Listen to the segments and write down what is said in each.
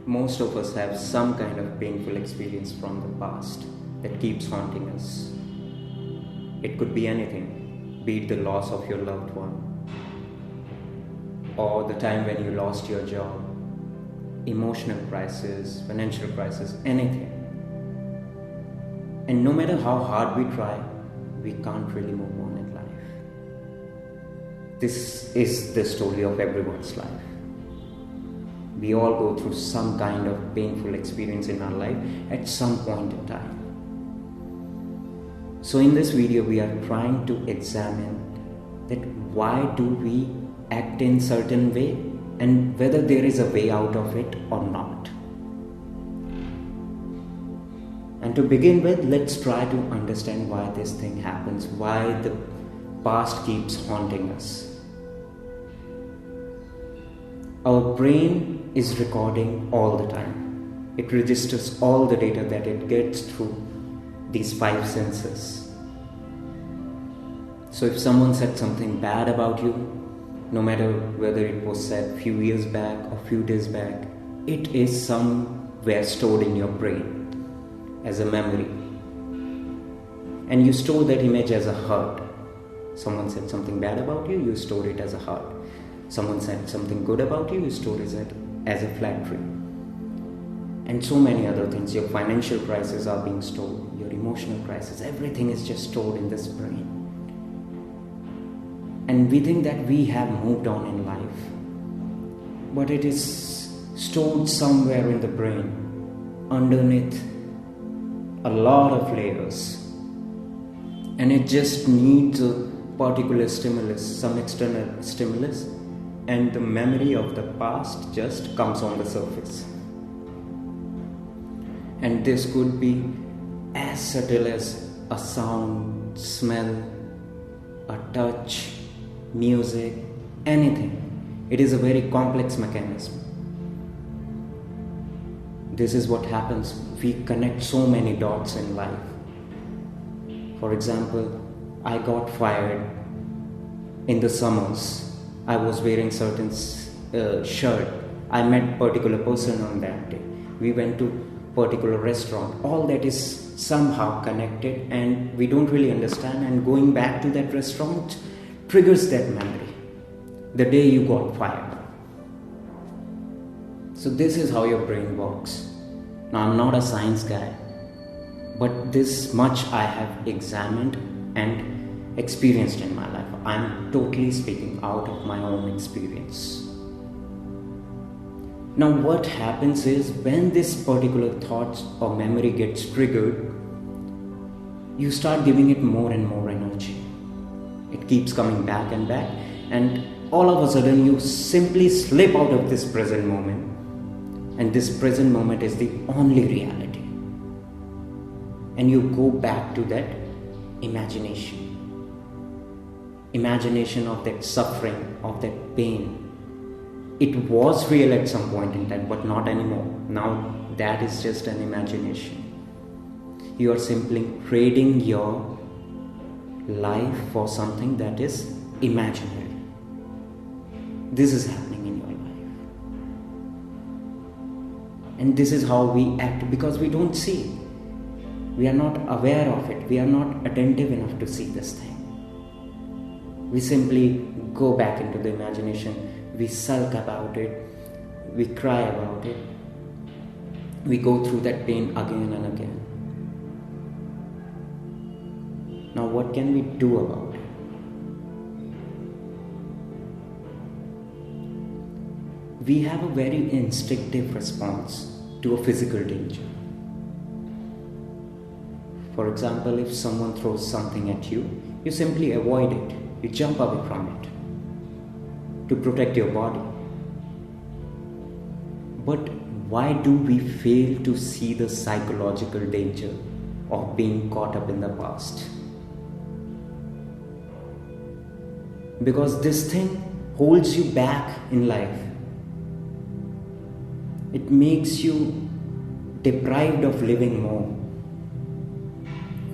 Most of us have some kind of painful experience from the past that keeps haunting us. It could be anything, be it the loss of your loved one, or the time when you lost your job, emotional crisis, financial crisis, anything. And no matter how hard we try, we can't really move on in life. This is the story of everyone's life. We all go through some kind of painful experience in our life at some point in time. So in this video, we are trying to examine that why do we act in certain way and whether there is a way out of it or not. And to begin with, let's try to understand why this thing happens, why the past keeps haunting us. Our brain is recording all the time. It registers all the data that it gets through these 5 senses. So if someone said something bad about you, no matter whether it was said few years back or few days back, it is somewhere stored in your brain as a memory. And you store that image as a hurt. Someone said something bad about you, you store it as a hurt. Someone said something good about you, you store it as a flattery. And so many other things. Your financial crises are being stored, your emotional crisis, everything is just stored in this brain. And we think that we have moved on in life, but it is stored somewhere in the brain, underneath a lot of layers. And it just needs a particular stimulus, some external stimulus, and the memory of the past just comes on the surface. And this could be as subtle as a sound, smell, a touch, music, anything. It is a very complex mechanism. This is what happens. We connect so many dots in life. For example, I got fired in the summers. I was wearing certain shirt. I met particular person on that day. We went to particular restaurant. All that is somehow connected and we don't really understand, and going back to that restaurant triggers that memory, the day you got fired. So this is how your brain works. Now I'm not a science guy, but this much I have examined and experienced in my life. I'm totally speaking out of my own experience. Now what happens is, when this particular thought or memory gets triggered, you start giving it more and more energy. It keeps coming back and back, and all of a sudden you simply slip out of this present moment, and this present moment is the only reality. And you go back to that imagination of that suffering, of that pain. It was real at some point in time, but not anymore. Now that is just an imagination. You are simply trading your life for something that is imaginary. This is happening in your life. And this is how we act, because we don't see it. We are not aware of it. We are not attentive enough to see this thing. We simply go back into the imagination. We sulk about it. We cry about it. We go through that pain again and again. Now what can we do about it? We have a very instinctive response to a physical danger. For example, if someone throws something at you, you simply avoid it. You jump away from it to protect your body. But why do we fail to see the psychological danger of being caught up in the past? Because this thing holds you back in life. It makes you deprived of living more.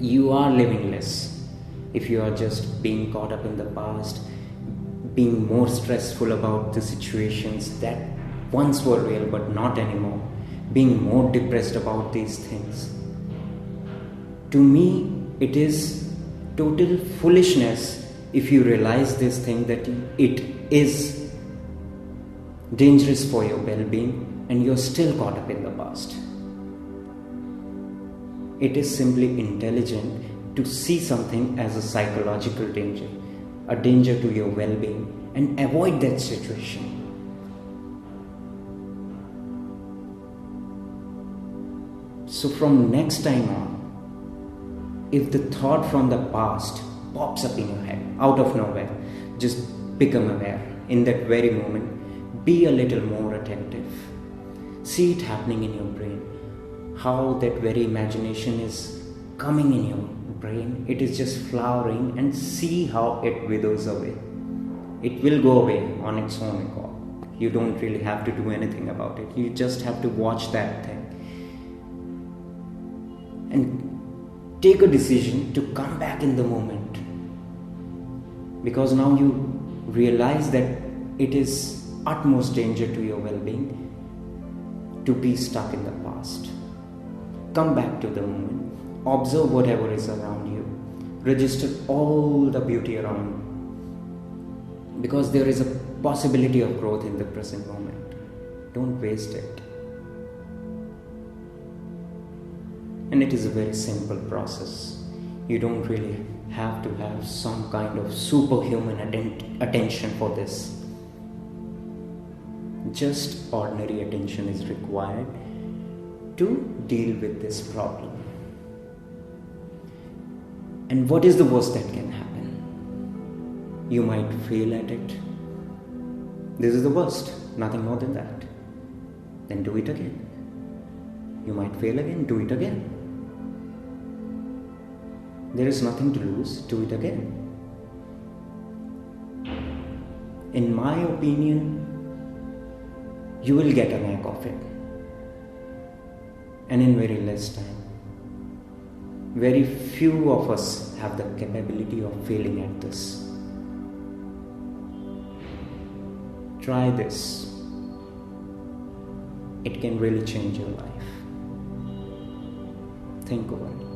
You are living less if you are just being caught up in the past, being more stressful about the situations that once were real but not anymore. being more depressed about these things. To me, it is total foolishness if you realize this thing that it is dangerous for your well-being and you're still caught up in the past. It is simply intelligent to see something as a psychological danger, a danger to your well-being, and avoid that situation. So from next time on, if the thought from the past pops up in your head out of nowhere, just become aware in that very moment. Be a little more attentive. See it happening in your brain, how that very imagination is coming in your brain. It is just flowering, and see how it withers away. It will go away on its own accord. You don't really have to do anything about it. You just have to watch that thing and take a decision to come back in the moment, because now you realize that it is utmost danger to your well-being to be stuck in the past. Come back to the moment, observe whatever is around you, register all the beauty around, because there is a possibility of growth in the present moment. Don't waste it. And it is a very simple process. You don't really have to have some kind of superhuman attention for this. Just ordinary attention is required to deal with this problem. And what is the worst that can happen? You might fail at it. This is the worst, nothing more than that. Then do it again. You might fail again, do it again. There is nothing to lose, do it again. In my opinion, you will get a knack of it. And in very less time. Very few of us have the capability of failing at this. Try this. It can really change your life. Think over it.